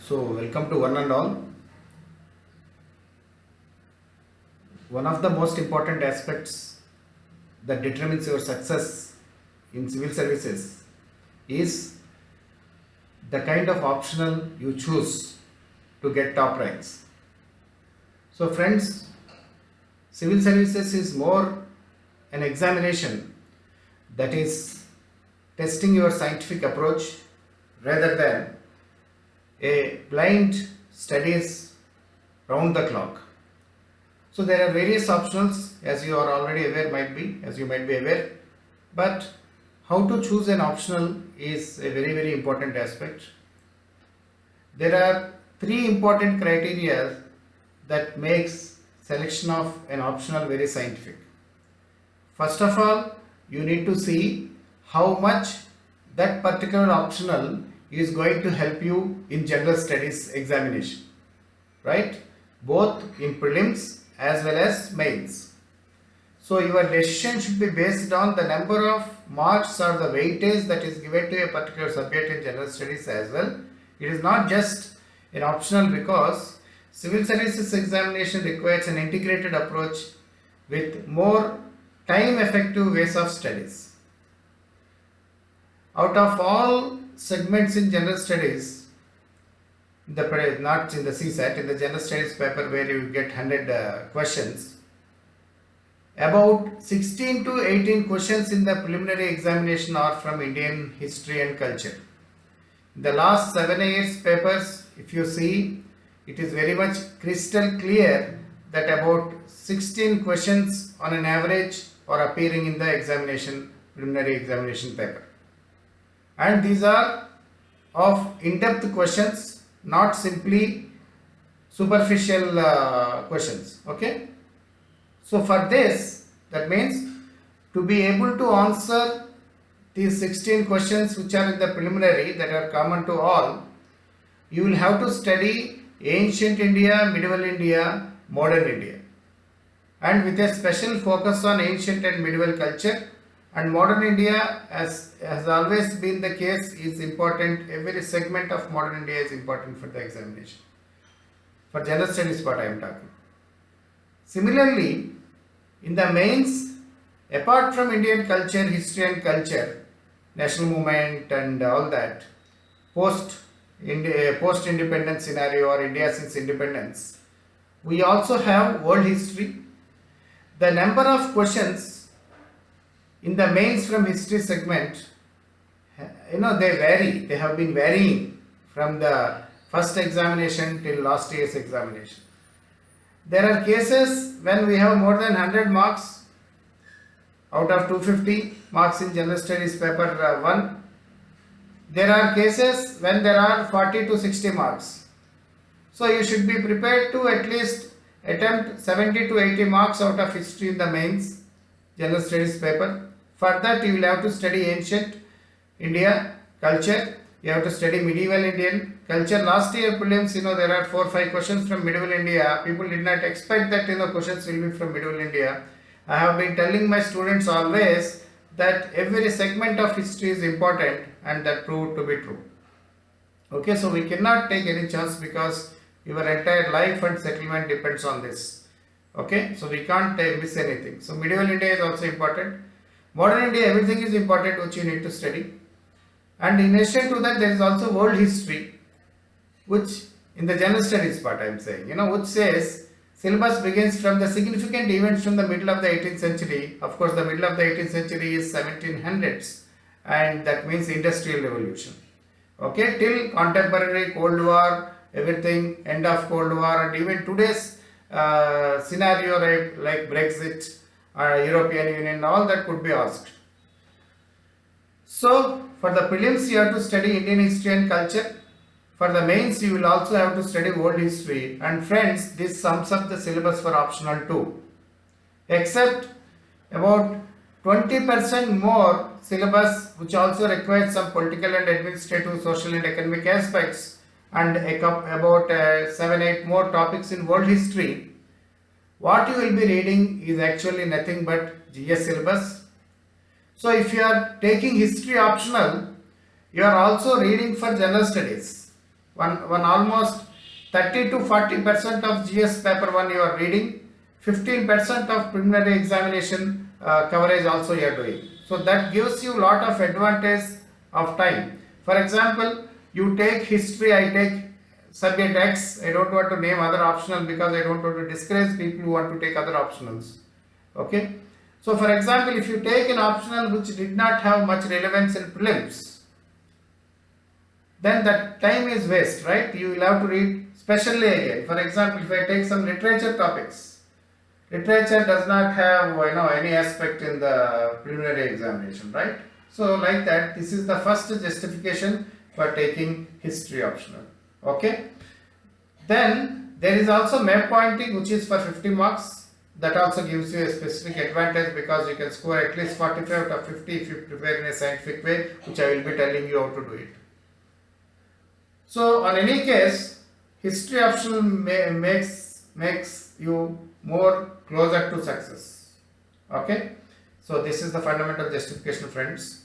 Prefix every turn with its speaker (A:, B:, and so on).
A: So, welcome to one and all. One of the most important aspects that determines your success in civil services is the kind of optional you choose to get top ranks. So, friends, civil services is more an examination that is testing your scientific approach rather than a blind studies round the clock. So there are various options, as you are already aware, as you might be aware, but how to choose an optional is a very important aspect. There are three important criteria that makes selection of an optional very scientific. First of all, you need to see how much that particular optional is going to help you in general studies examination, right? Both in prelims as well as mains. So your decision should be based on the number of marks or the weightage that is given to a particular subject in general studies as well. It is not just an optional because civil services examination requires an integrated approach with more time effective ways of studies. Out of all segments in general studies, not in the CSAT, in the general studies paper where you get 100 questions, about 16 to 18 questions in the preliminary examination are from Indian history and culture. In the last 7 years papers, if you see, it is very much crystal clear that about 16 questions on an average are appearing in the preliminary examination paper. And these are of in-depth questions, not simply superficial questions. Okay. So for this, that means to be able to answer these 16 questions which are in the preliminary that are common to all, you will have to study ancient India, medieval India, modern India, and with a special focus on ancient and medieval culture. And modern India, as has always been the case, is important. Every segment of modern India is important for the examination. For general studies, what I am talking. Similarly, in the mains, apart from Indian culture, history and culture, national movement and all that, post-independence scenario or India since independence, we also have world history. The number of questions in the mains from history segment, they vary. They have been varying from the first examination till last year's examination. There are cases when we have more than 100 marks out of 250 marks in general studies paper 1. There are cases when there are 40 to 60 marks. So you should be prepared to at least attempt 70 to 80 marks out of history in the mains general studies paper. For that, you will have to study ancient India culture. You have to study medieval Indian culture. Last year prelims, there are 4 or 5 questions from medieval India. People did not expect that questions will be from medieval India. I have been telling my students always that every segment of history is important, and that proved to be true. Okay, so we cannot take any chance because your entire life and settlement depends on this. Okay, so we can't miss anything. So medieval India is also important. Modern India, everything is important which you need to study. And in addition to that, there is also world history, which in the general studies part I am saying, which says syllabus begins from the significant events from the middle of the 18th century. Of course, the middle of the 18th century is 1700s, and that means industrial revolution. Okay, till contemporary Cold War, everything, end of Cold War, and even today's scenario like Brexit, European Union, all that could be asked. So for the prelims you have to study Indian history and culture. For the mains you will also have to study world history, and friends, this sums up the syllabus for optional 2. Except about 20% more syllabus which also requires some political and administrative, social and economic aspects, and about 7-8 more topics in world history. What you will be reading is actually nothing but GS syllabus. So if you are taking history optional, you are also reading for general studies. one almost 30 to 40% of GS paper 1 you are reading, 15% of preliminary examination coverage also you are doing. So that gives you lot of advantage of time. For example, you take history, I take subject X. I don't want to name other optional because I don't want to discourage people who want to take other optionals. Okay. So for example, if you take an optional which did not have much relevance in prelims, then that time is waste, right? You will have to read specially again. For example, if I take some literature topics, literature does not have any aspect in the preliminary examination, right? So like that, this is the first justification for taking history optional. Okay. Then there is also map pointing, which is for 50 marks. That also gives you a specific advantage because you can score at least 45 out of 50 if you prepare in a scientific way, which I will be telling you how to do it. So on any case, history optional makes you more closer to success. Okay. So this is the fundamental justification, friends.